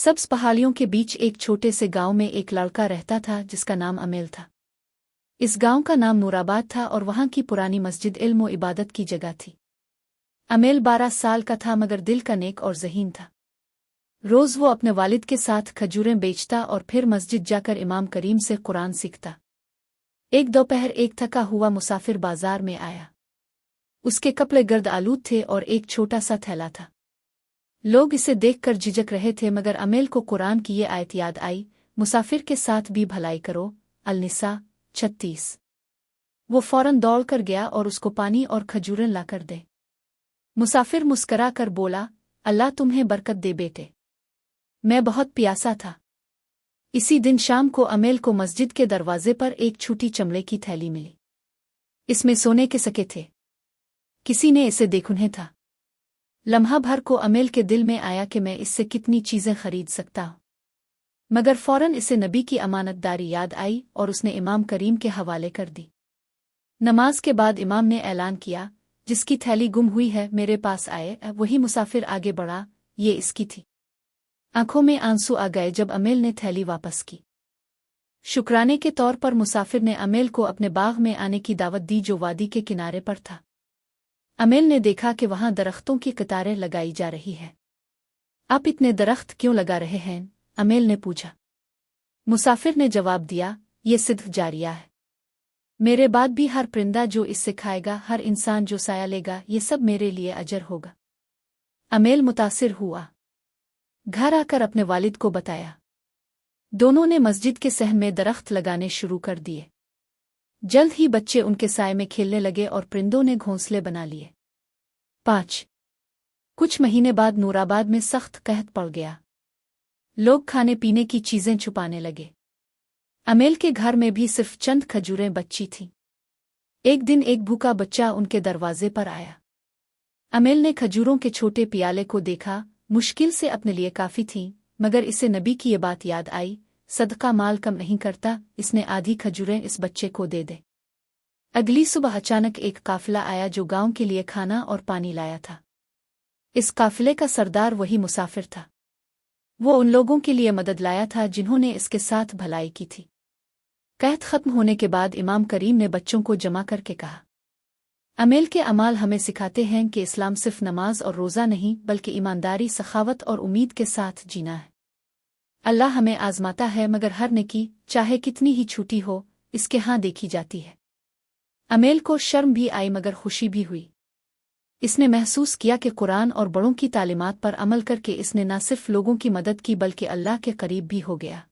सब्ज पहाड़ियों के बीच एक छोटे से गांव में एक लड़का रहता था जिसका नाम अमेल था। इस गांव का नाम नूराबाद था और वहां की पुरानी मस्जिद इल्म और इबादत की जगह थी। अमेल 12 साल का था मगर दिल का नेक और ज़हीन था। रोज़ वो अपने वालिद के साथ खजूरें बेचता और फिर मस्जिद जाकर इमाम करीम से कुरान सीखता। एक दोपहर एक थका हुआ मुसाफिर बाजार में आया। उसके कपड़े गर्द आलूद थे और एक छोटा सा थैला था। लोग इसे देखकर झिझक रहे थे मगर अमेल को कुरान की ये आयत याद आई, मुसाफिर के साथ भी भलाई करो। अल-निसा 36। वो फौरन दौड़ कर गया और उसको पानी और खजूरें लाकर दे। मुसाफिर मुस्करा कर बोला, अल्लाह तुम्हें बरकत दे बेटे, मैं बहुत प्यासा था। इसी दिन शाम को अमेल को मस्जिद के दरवाजे पर एक छोटी चमड़े की थैली मिली। इसमें सोने के सिक्के थे। किसी ने इसे देखुन्हे था। लम्हा भर को अमेल के दिल में आया कि मैं इससे कितनी चीजें खरीद सकता हूं, मगर फौरन इसे नबी की अमानतदारी याद आई और उसने इमाम करीम के हवाले कर दी। नमाज के बाद इमाम ने ऐलान किया, जिसकी थैली गुम हुई है मेरे पास आए। वही मुसाफिर आगे बढ़ा, ये इसकी थी। आंखों में आंसू आ गए जब अमेल ने थैली वापस की। शुक्राने के तौर पर मुसाफिर ने अमेल को अपने बाग में आने की दावत दी जो वादी के किनारे पर था। अमेल ने देखा कि वहां दरख्तों की कतारें लगाई जा रही है। आप इतने दरख्त क्यों लगा रहे हैं? अमेल ने पूछा। मुसाफिर ने जवाब दिया, ये सिद्क जारिया है। मेरे बाद भी हर परिंदा जो इससे खाएगा, हर इंसान जो साया लेगा, ये सब मेरे लिए अजर होगा। अमेल मुतासिर हुआ। घर आकर अपने वालिद को बताया। दोनों ने मस्जिद के सहन में दरख्त लगाने शुरू कर दिए। जल्द ही बच्चे उनके साए में खेलने लगे और परिंदों ने घोंसले बना लिए। 5 कुछ महीने बाद नूराबाद में सख्त कहत पड़ गया। लोग खाने पीने की चीजें छुपाने लगे। अमेल के घर में भी सिर्फ चंद खजूरें बची थीं। एक दिन एक भूखा बच्चा उनके दरवाजे पर आया। अमेल ने खजूरों के छोटे पियाले को देखा, मुश्किल से अपने लिए काफी थीं, मगर इसे नबी की ये बात याद आई, सदका माल कम नहीं करता। इसने आधी खजूरें इस बच्चे को दे दे। अगली सुबह अचानक एक काफिला आया जो गांव के लिए खाना और पानी लाया था। इस काफिले का सरदार वही मुसाफिर था। वो उन लोगों के लिए मदद लाया था जिन्होंने इसके साथ भलाई की थी। कहत खत्म होने के बाद इमाम करीम ने बच्चों को जमा करके कहा, अमेल के अमाल हमें सिखाते हैं कि इस्लाम सिर्फ नमाज और रोज़ा नहीं बल्कि ईमानदारी, सखावत और उम्मीद के साथ जीना है। अल्लाह हमें आजमाता है मगर हर नेकी, चाहे कितनी ही छोटी हो, इसके हां देखी जाती है। अमेल को शर्म भी आई मगर खुशी भी हुई। इसने महसूस किया कि कुरान और बड़ों की तालीमात पर अमल करके इसने न सिर्फ लोगों की मदद की बल्कि अल्लाह के करीब भी हो गया।